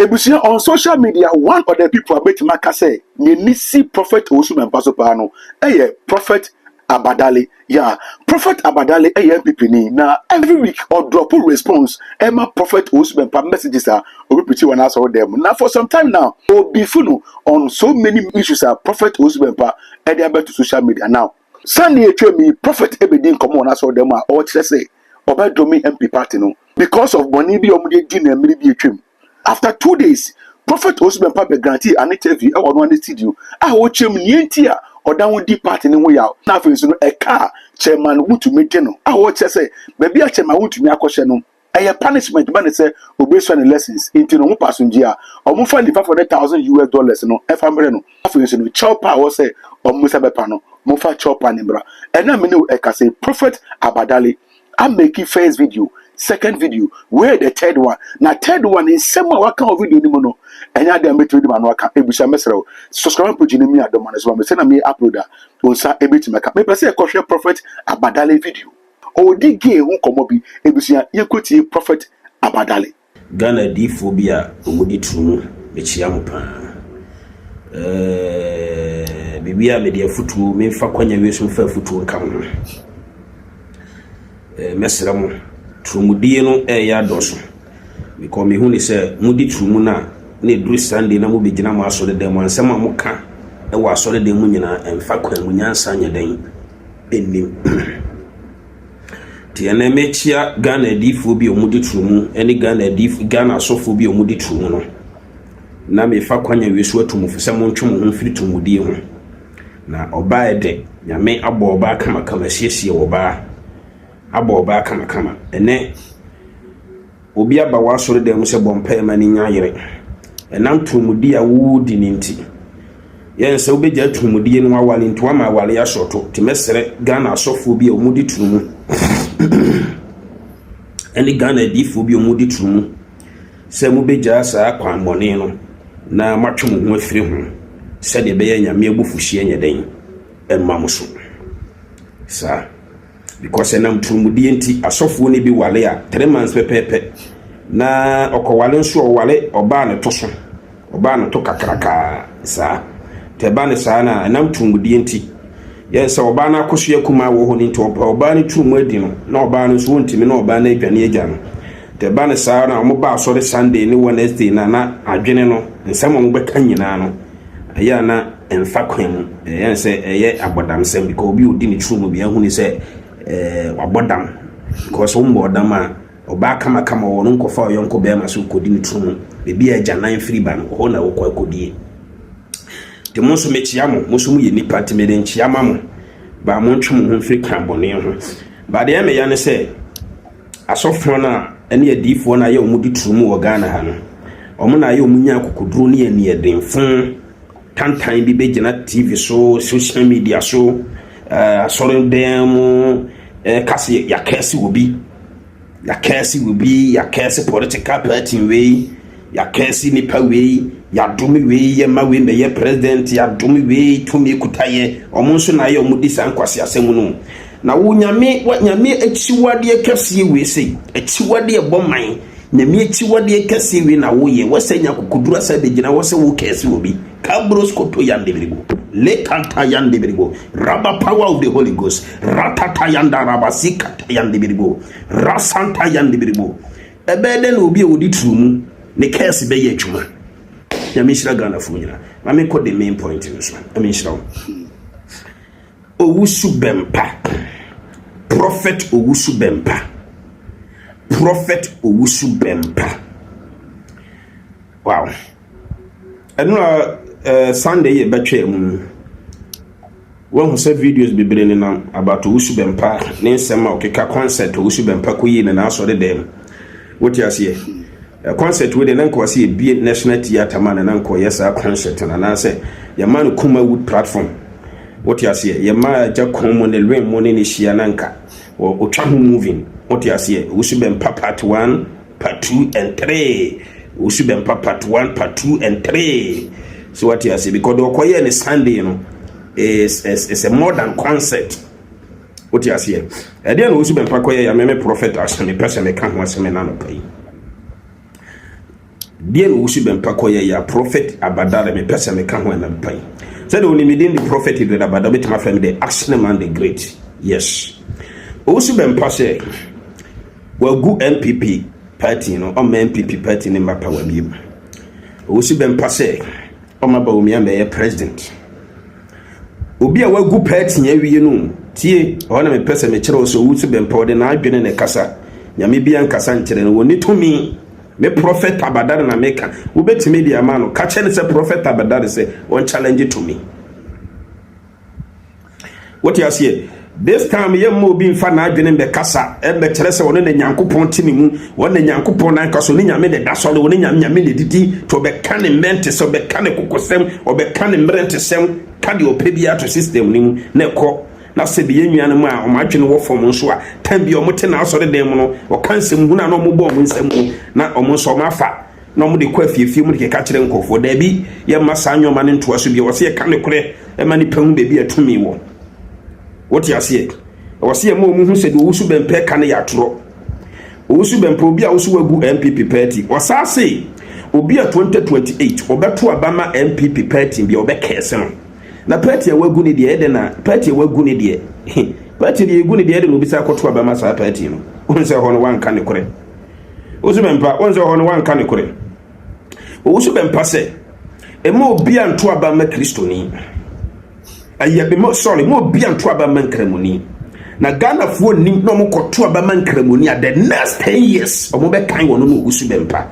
Ebusia on social media, one of the people I bet Maka say, Nisi Prophet Osum and Pasopano, Prophet Abadale, yeah, Prophet Abadale, MPP. Now every week or drop a response, Emma Prophet Osum and messages are repeat one answer them. Now for some time now, or Bifuno on so many issues are Prophet Osum and Pa, and they're to social media now. Sunday, me Prophet Ebedin come on, I saw them or just say, Oba Domi MP party no, because of Bonibi Omudi Din and Midi Trim. After 2 days, Prophet Osman Papa grantee an interview on one studio. I watch him Yentia or down deep part in the way out. Now, for instance, a car chairman would to meet general. I watch say, maybe a chairman would to me a question. A punishment, man, say, obey lessons into no passenger or move find $500,000 no, if I'm ready. For instance, chopper or say, or Musabepano, Mofa chopper Nimbra. And I mean, I can say, Prophet Abadale, I'm making first video. Second video, where the third one? Now, third one is similar. What kind of video ni mono? And I didn't meet with the man. What can Ebusha Mesro? Subscribe to Jinemi at the man as well. Send me uploader. Onsa able to make up. Maybe say a question Prophet Abadale video. Or dig gay who come up. Ebusha Yakuti Prophet Abadale. Ghana di phobia umudi tunu echiamupa. Bibia media futu me fa kwanya wesu fa futu nkam. Mesramu trumudie no ya doso because me hu ni se mudi trumu na duru Sunday na mo begina mo asore dem ansem amuka e wa asore dem mu nyina emfa kwan mu nyansa nyadan enim ti ene mechia Ghana difo bi omudi trumu eni Ghana asofo bi omudi trumu no na me fa kwanya wesu atumu fo se mo ntwom ho firi trumudie ho na oba ede nyame abo oba kama kama siesie oba aboba kama ene obi aba wasore dem se bompa mani nyayere enam tumudi a wudi ninti yen se obeja tumudi no awale nto ama awale ya shoto timesere Ghana asofo bi omudi tumu eni Ghana difo bi omudi tumu se mu beja sa kwan bone no na matwum ho afiri ho se de be nyame abufuhie nyeden emma muso sa because enam tumudi enti asofo ne bi wale a 3 months pepepe na okowale nso owale oba ne to so oba ne to kakraka sa te ba ne sa na enam tumudi enti yensa oba na akoso yakuma wo ho ni nti oba ne tumu adi no na oba ne so wontimi na oba na adwane agya no te ba ne sa na mo ba asore Sunday ne Wednesday na adwene no nsem mo beka nyina no aya na emfa kwan yensa eye abodam sem because obi odi ne tumu bi ahu ni se wabodam because umbodam a oba kama wono nkofa oyonko be ma so kodi ni tumu bebi agya nan free ban ho na wo kwa kodi te monso mechia mo monso mu ye ni party me den chia ma mo ba mo ntwum ho free kan bone ho ba de me ya ne se asofo na ene adifo na ye omudi tumu wo Ghana ha no omo na ye omunya kokoduro ne ye ne denfon tantan bi begina TV so social media so asore dem kasi ya kesi will be ya kesi political party way ya kesi nipa way ya dumi way ya mawe me ye president ya dumi way to me kutaye omonso na ye omudi san kwase asemu no na wo nyame echiwade kesi we sei echiwade boman nyame echiwade kesi we na wo ye wasenya kokudura sa de gina wose wo kesi obi kabros koto yande birigo le kanta yande birigo raba power of the Holy Ghost ratata yanda raba sikata yande birigo rasanta yande birigo ebede na obi odi tumu ne kesi be ye adwuma nyame shira Ghana fu nyina ma me ko the main point in so I mean shira Owusu Bempah Prophet Owusu Bempah wow eno Sunday ye betwe mu won say videos bebre ni na about Owusu Bempah ne nsema okeka concert Owusu Bempah ko yi na so de dem what you see concert we de nan ko see be National Theatre man nan ko yesa concert na say ya man kuma wood platform what you see ya ma ja komo ne lwen mo ne shia nanka o twa ho moving what you see Owusu Bempah part 1 part 2 and 3 Owusu Bempah part 1 part 2 and 3 so what you say because the Okoye and Sunday you know is a modern concept what you say and then Owusu Bempah koye ya meme prophet as me person me kan ho asem na no pai deɛ no wusu bɛmpa kɔyɛ ya prophet Abadare me pɛsɛ me ka ho na mpai sɛ de onimidin the prophet Edward Abadare me tama fam the Action Man the Great. Yes, wusu bɛmpa sɛ wagu MPP party no ɔma MPP party ne mapa wa biem. Wusu bɛmpa sɛ ɔma ba omia mɛyɛ president. Obi a wagu party nya wiye no tie ɔna me pɛsɛ me kyerɛ so wusu bɛmpa ɔde na adwene ne kasa nyame bia nkasa nkyerɛ no woni tumi me prophet Abadare na meka wobetimi dia ma no ka kyɛ ne sɛ prophet Abadare sɛ on challenge to me. What you say this time ye mo bi mfa na adwene be kasa e be kyerɛ sɛ woni ne Nyankopɔn tini mu woni Nyankopɔn na nka so ne nyame de da so le woni nyame ne didi to be ka ne mente so be ka ne kokosɛm obe ka ne mmerentesɛm ka de opebia to system ni mu na ɛkɔ na se bi yenua no mu a o ma adwene wo fom nso a tan bi o mote na asɔre den mu no o kan nsɛm hu na no mo bɔ mo nsɛm mu na o mo nso o ma fa na mo de kɔ afiefie mu de ka kyerɛ nkɔfo da bi ye ma sa nyoma ne ntoa so bi wo se ye ka ne korɛ e ma ni pahu bebi atumi wo. What you say? I was here more who said Wusu Bempe can yatro. Wusu Bempo be also wagu MPP party. Was I say, Obi a 2028 or better Obama MPP party be obe kesen. Na party a waguni the Edena, party a waguni the party the guni the Eden will be sacred to Obama sa party. Once on one can correct. Wusu Bempa, once on one can correct. Wusu Bempa say, a more be and to Obama Christoni. Aye be mo sorry mo bia nto aba man kramoni na Ghana fo nim no mo koto aba man kramoni the next 10 years o mo be kan wono no Wusu Bempa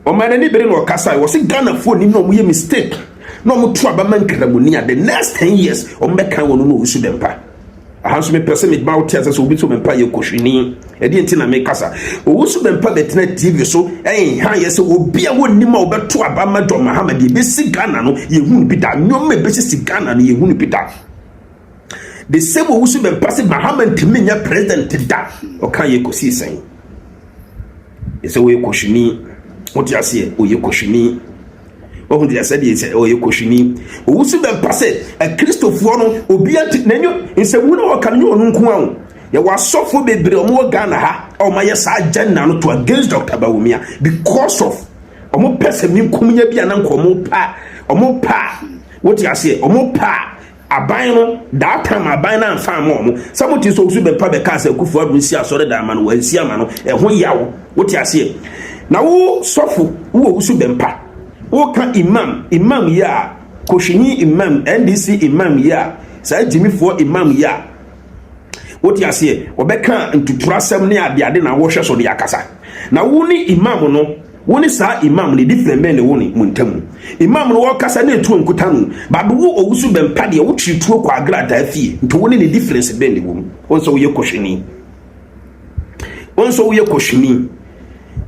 o ma na ni bere no kasa wo se Ghana fo nim no mo ye mistake no mo to aba man kramoni the next 10 years o mo be kan wono no Wusu Bempa ahanso me pese me ba wote asa so obi to Bempa ye kohwini e di ntina me kasa o Wusu Bempa betena TV so ha ye se obi a wonnim a obeto aba ma John Muhammad ye besi Ghana no ye hu bi da nyom me besi Ghana no ye hu bi da the same Wusu Bempa se Muhammad timinya president da o kan ye kosi sen ye se wo ye kohwini wote ase o ye kohwini o hu dia se de se o ye kohwini o Wusu Bempa se a Christopher no obi ati nanyo nsemu na o kan nyo no nko an ya wasofo bebre omo Ghana ha o ma yesa agenda no to against Dr. Bawumia because of omo person mi nkomunya bia na nkomo pa what you say omo pa aban no that time aban na mfa omo something so Wusu Bempa be ka say Kufu Adu nsi asore da ma no wansi ama no e ho yawo what you say na wo sofo wo Wusu Bempa wo ka imam ya koshini imam NDC imam ya sa jimifo imam ya what you say obeka ntuturasem ne ade na wo hwe so de akasa na wo ni imam no wo ni sa imam ne different men wo ni muntam imam no wo kasa na etu nkuta no baba wo Wusu Bempa de wo twituo kwa agrada afie nto wo ni the difference ben de wo wonso wo ye koshini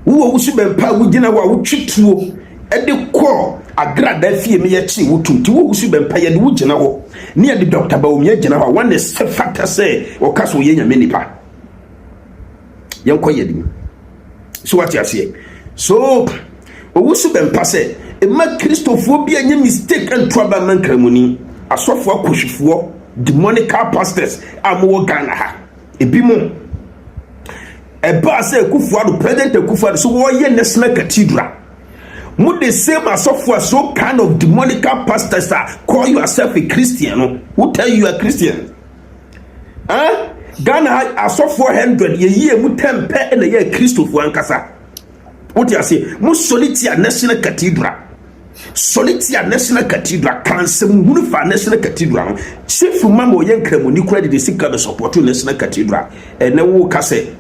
wo Wusu Bempa wo gina wo twituo ede ko agrada fie me ye chi wotum ti wo Wusu Bempa ye de wo gina ho ne ye de Dr. Bawumia gina ho one is factor say o kaso ye nyame nipa yenko ye dim so what you say so o Wusu Bempa say e ma Christopher bi anya mistake and trouble man kramoni asofo akohwifo demonic pastors amwo Ghana ha ebi mo e ba say Kufu Adu president Kufu Adu so wo ye national cathedral mu the same as so kind of demonic pastors call yourself a Christian. Who tell you a Christian? Ghana as of 400 ye mu 10 pe and a year Christopher ankasa. What you say? Mu Solitaire National Cathedral. Solitaire National Cathedral can some unifa National Cathedral. Chief Mambo yen kremoni credit the sick of support to National Cathedral. And now wo kase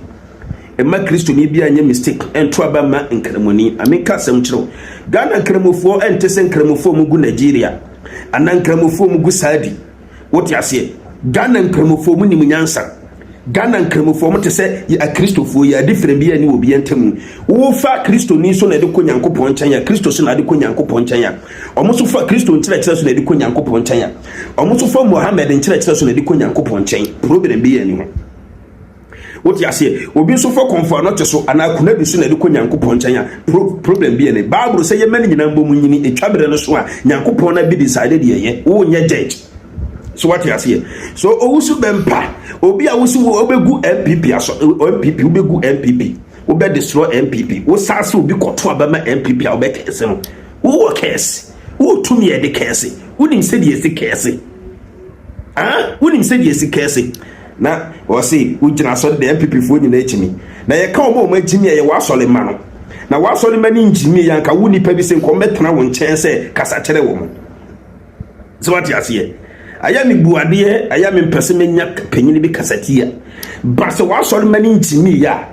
Emma Christo ni bia anya mistake ento aba ma nkramoni ameka asem kyerɛw Ghana nkramofo entese nkramofo mu gu Nigeria ana nkramofo mu gu Saudi wote ase Ghana nkramofo mu nim nyansa Ghana nkramofo mu te sɛ ya Christofo ya different bia ni obi entamu wo fa Christo ni so na de ko Nyankopɔn nkyɛn ya Christo so na de ko Nyankopɔn nkyɛn ya ɔmo so fa Christo nkyerɛkyerɛ so na de ko Nyankopɔn nkyɛn ya ɔmo so fa Muhammad nkyerɛkyerɛ so na de ko Nyankopɔn nkyɛn problem bia ni ho what you say obi so for comfort not so anakuna bi so na de ko Nyankopɔn nkyɛn problem bi ne Bible say ye mani nyina mbom nyini etwabere no so a Nyankopɔn na bi decide de ye wo nya judge so what you say so Wusu Bempa obi a Wusu obegu MPP aso MPP obegu MPP wo be destroy MPP wo sase obi koto abama MPP a wo be kese no wo kese wo tumi e de kese wo nim se de esi kese wo nim se de esi kese na wo se wo gina so de MPP fo nyina echimi na ye ka omo agimi ye wa asole ma no na wa asole ma ni njimi ya nka wo nipa bi se nko metena wo nchen se kasa kere wo mo so what you see aya mi buade aya mi mpese menya panyini bi kasatia but so wa asole ma ni njimi ya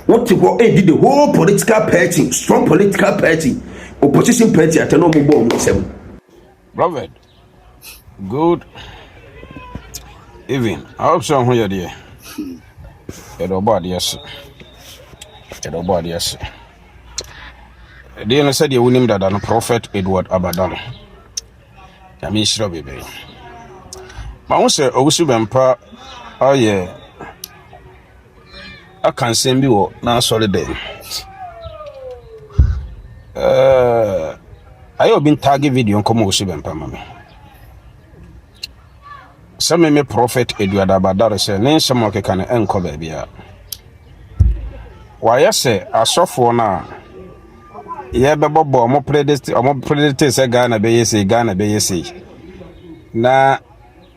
what to go did the whole political party strong political party opposition party atano mo bo mo sem Robert, good evening. I hope so. Who you there? Everybody, yes. Everybody, yes. They said you name that the Prophet Edward Abadal. I mean, sure, baby. But once I was bempa, oh yeah, I can't send you now. Sorry, then. I have been tagging video on Komosi bempa, mami. Some me Prophet Edward Abadal say, "Name some of the can enco baby." Why I say I saw for now. Yeah, babo mo predator say Ghana be say Ghana be say. Na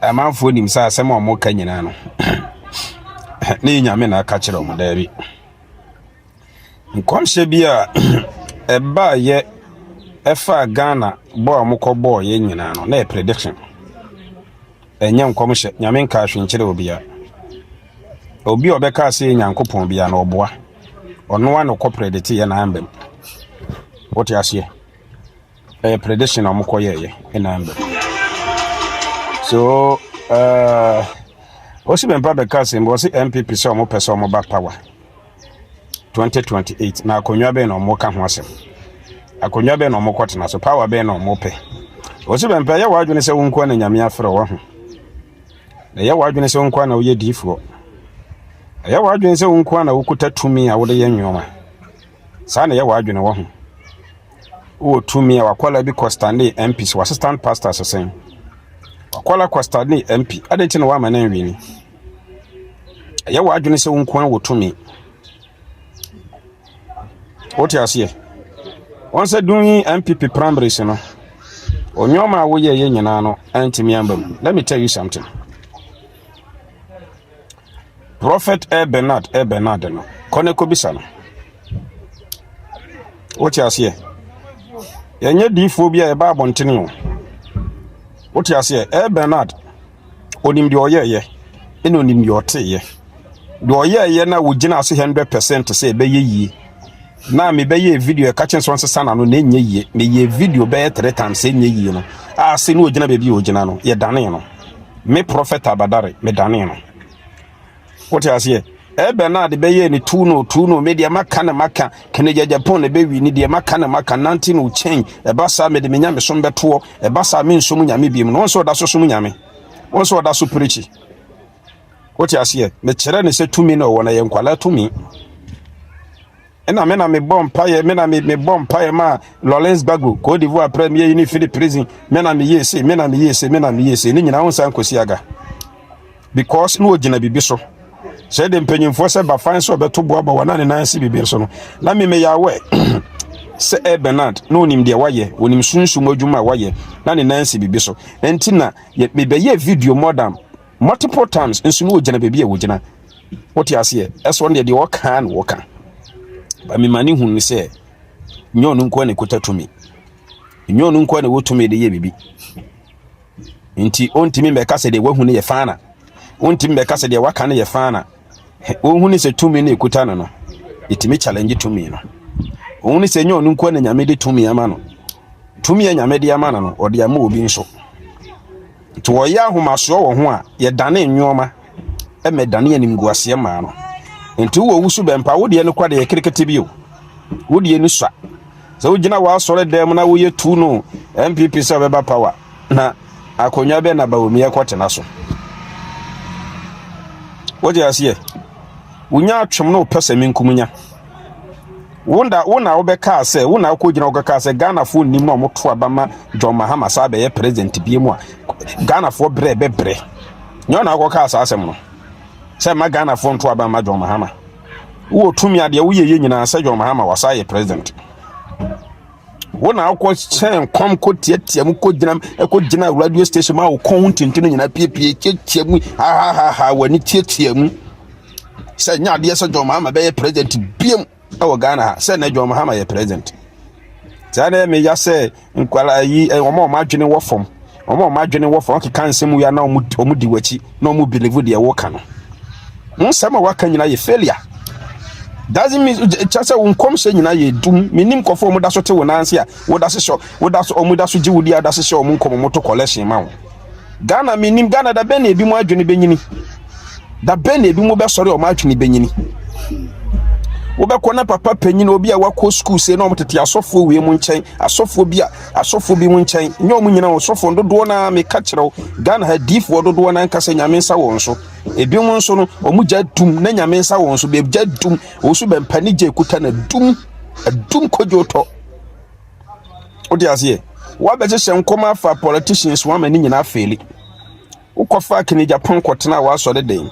amanfo nim say asem mo ka nyina no. Ne nyame na aka kire mo da bi. Nkomhye bia e ba ye efa Ghana bo mo ko bo ye nyina no na prediction. Enya nkomhye nyame nka ahwenkire obia. Obi obeka say nyankopon bia na oboa. Ono wa no ko predict ye na ambem. What you say? A prediction on Mokoye in Amber. So, also, Baba Cassim was the MPP so more person more back power 2028. Now, Konyabe no more can was him. A Konyabe no more cotton as a power ben or more pay. Also, Bempa, ya ward when it's a unquan and Yamia for a one. The ya ward when it's a unquan or ye defro. A ya ward when it's a unquan who could touch to me, I would a young woman. Sana ya ward when a woman. Oh, to me, our quality because Stanley MPs was assistant pastors the same. Wakwala kwa Stanley MP, I didn't know why my name really. Ya wa adwene se wonkwan wo to me. What you see? Once doing MPP primaries, you know. Onyoma wo ye nyina no antimi ambam. Let me tell you something. Prophet Bernard no. Koneko bisa no. What you see? Yenye difobia e ba abontene o. What you say? Bernard onim de oyeye ene onim de oteye. De oyeye na wo gina ase 100% say be yi. Na me be ye video e ka chen so nsesa no na enye yi. Me ye video be 3 times enye yi no. Ase no ogina be bi ogina no. Ye dane no. Me Prophet Abadare me dane no. What you say? Bernard be ye ni tuno media maka na maka Kenya Japan be wi ni de maka na maka nanti no change e ba sa me de menya me so beto e ba sa me nso mu nyame biem no so da so mu nyame won so da so preach what you see me kire ne se tumi na wona ye nkwala tumi ena me na me bom paye me na me bom paye ma Lawrence Bagbo Côte d'Ivoire premier uni Philippe prison me na me yese ni nyina won san kosi aga because no ogina bibi so said the pennyfo se ba fan so beto boa ba wana ne nan si bibi so no na me yawe se Bernard no nim de waye wonim sunsum adwuma waye na ne nan si bibi so enti na me be ye video modern multiple times nso no ogina bebi e wogina what you see eso ne de wokan ba me mani hu ni se nyonu nko ne kotatumi nyonu nko ne wotumi de ye bibi enti ontimi me ka se de wahu ne ye fana ontimi me ka se de waka ne ye fana ohuni se tumi na ekuta no itimi challenge tumi no ohuni se nyonu nko na nyame de tumi ama no tumi ya nyame de ama no ode ama obi nso to oya ahomaso wo ho a ye dane nwoma e me dane anim guase ma no enti wo wusu bempa wo de ne kwade ye kirikete bio wo de ni swa so wo gina wa sore dem na wo ye tu no MPP se beba power na akonya be na ba omi e kwate na so wo je asie unya atwem no pese menkumunya wona obeka se wona akogina ogaka se Ghana fo nim no moto abama John Mahama sa be ye president bi mu a Ghana fo bre nyona akoka sa asem no se ma Ghana fo nto abama John Mahama wo tumi ade wo ye nyina sa John Mahama wasa ye president wona akọ chen kom ko tiatiam ko gina radio station ma wo kon tintino nyina piepie tiatiam ha wani tiatiam say nya de sa John Mahama be president biem e Ghana ha say na John Mahama ye president tane me ya say nkwala yi omo ma adwene wo fom omo ma adwene wo fom keka nsem ya na omu di wachi na omu believe de wo ka no nsema waka nyina ye failure doesn't mean chasa unkom se nyina ye dum minim kofo mu da so te wonanse a wo da so omu da so ji wudi da so omu nkom moto collection ma wo Ghana minim Ghana da be na ebi mu adwene benyini da be na ebi mu be sori o ma adwene benyini wo be kona papa panyin obi a wako school se na omtete asofo we mu nchen asofo bi mu nchen nyo mu nyina asofo dodo na me ka kirew Ghana ha difo dodo na nkasa nyame nsa won so ebi mu nso no omu gya dum na nyame nsa won so be gya dum wo so be mpani gya ekuta na dum kojoto odi ase wa be hye nkoma fa politicians wa mani nyina afeli ukofa kini Japan kotena wa so de den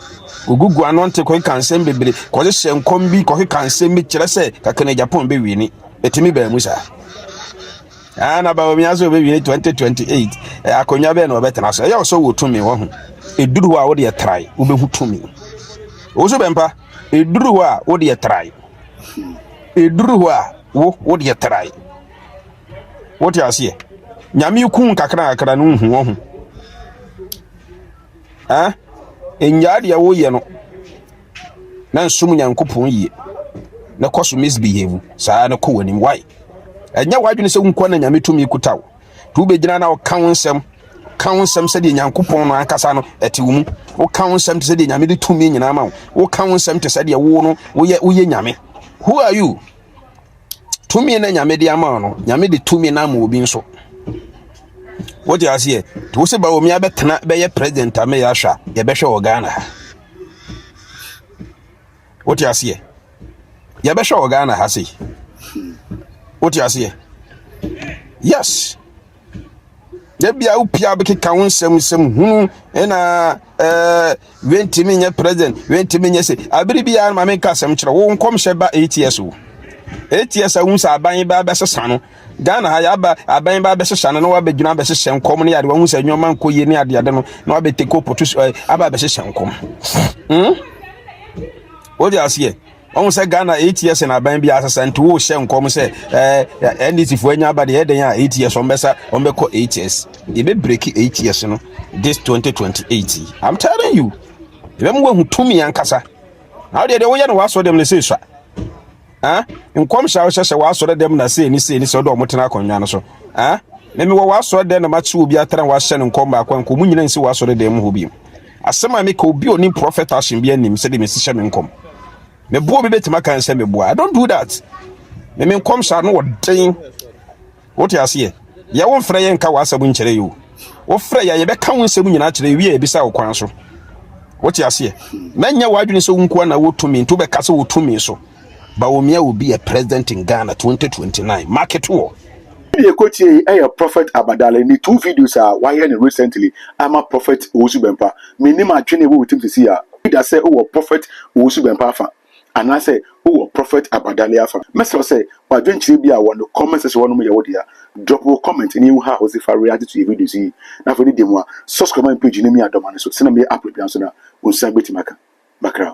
ogugu anonte ko kansem bebre ko hye nkom bi ko kansem bi kire se kakene Japan be wini etimi ba musa ana ba omi aso be wini 2028 akonya be na obetena so ya so wotumi wo ho eduru wa wo de try wo be hutumi wo so bempa eduru wa wo de try eduru wa wo de try wo ti ase nyame ku kakra no hu wo ho enyade ya wo ye no na nsum nyankopon yie na koso misbehave saa na ko wanim why enya wadwene se nkwa na nyame tumi kutawo tu be gina na o kawnsem se de nyankopon no ankasa no etiwum o kawnsem se de nyame de tumi nyina ma o kawnsem te se de wo no wo ye nyame. Who are you? Tumi na nyame de ama no nyame de tumi na ma obi nso. What you say? To say ba o mi abetena be ye president ame ya hwa ye be hwe o Ghana. What you say? Ye be hwe o Ghana ha sei. What you say? Yes. Ye bia upia be keka wonsem hunu na wentimi nye president wentimi nye se abiri bia ma me ka sem kire wo nkom hye ba 8 years o 8 years a wunsa aban ba be sesa no Ghana ha ya ba aban ba be sesa no wa be dwuna be sesa nkom ne ya de wunsa nyoma nko ye ne ade no na wa be take up to aba be sesa nkom what you say? On say Ghana 8 years na aban bia sesa nto wo hye nkom se NDC fo anya ba de eden ya 8 years on besa on be ko 8 years e be break 8 years no this 2028 I'm telling you e be mo hu tumi ankasa now de wo ye no wa so dem ne se swa nkom sha wa so dem na se ni so do motena akonwa no so me wa so dem na ma chi obi atran wa hye nkom ba akwanko mu nyina nsi wa so dem ho bi asema me ka obi oni prophet ashim bi anim se de me si hye me nkom me bo bi betima kan se me bo I don't do that me nkom sha no wodin what you say ye won frɛ ye nka wa asabu nkyere yo wo frɛ ye be ka won nsɛm nyina kyerɛ wi e bisa wo kwan so what you say manya wadwene se wonko na wotumi nto be ka se wotumi so ba wo mia will be a president in Ghana 2029 market war. The coach Prophet Abadale ni 2 videos why recently I'm a Prophet Owusu-Bempah me ni ma twene wo tim see that say Prophet Owusu-Bempah afa and I say Prophet Abadale afa message say wadwenkyire bi a won comment section won mo ye wo dia drop a comment ni how was if I react to your video see na for the demo subscribe my page ni me adoma so send me upload so na unsa betimaka bakra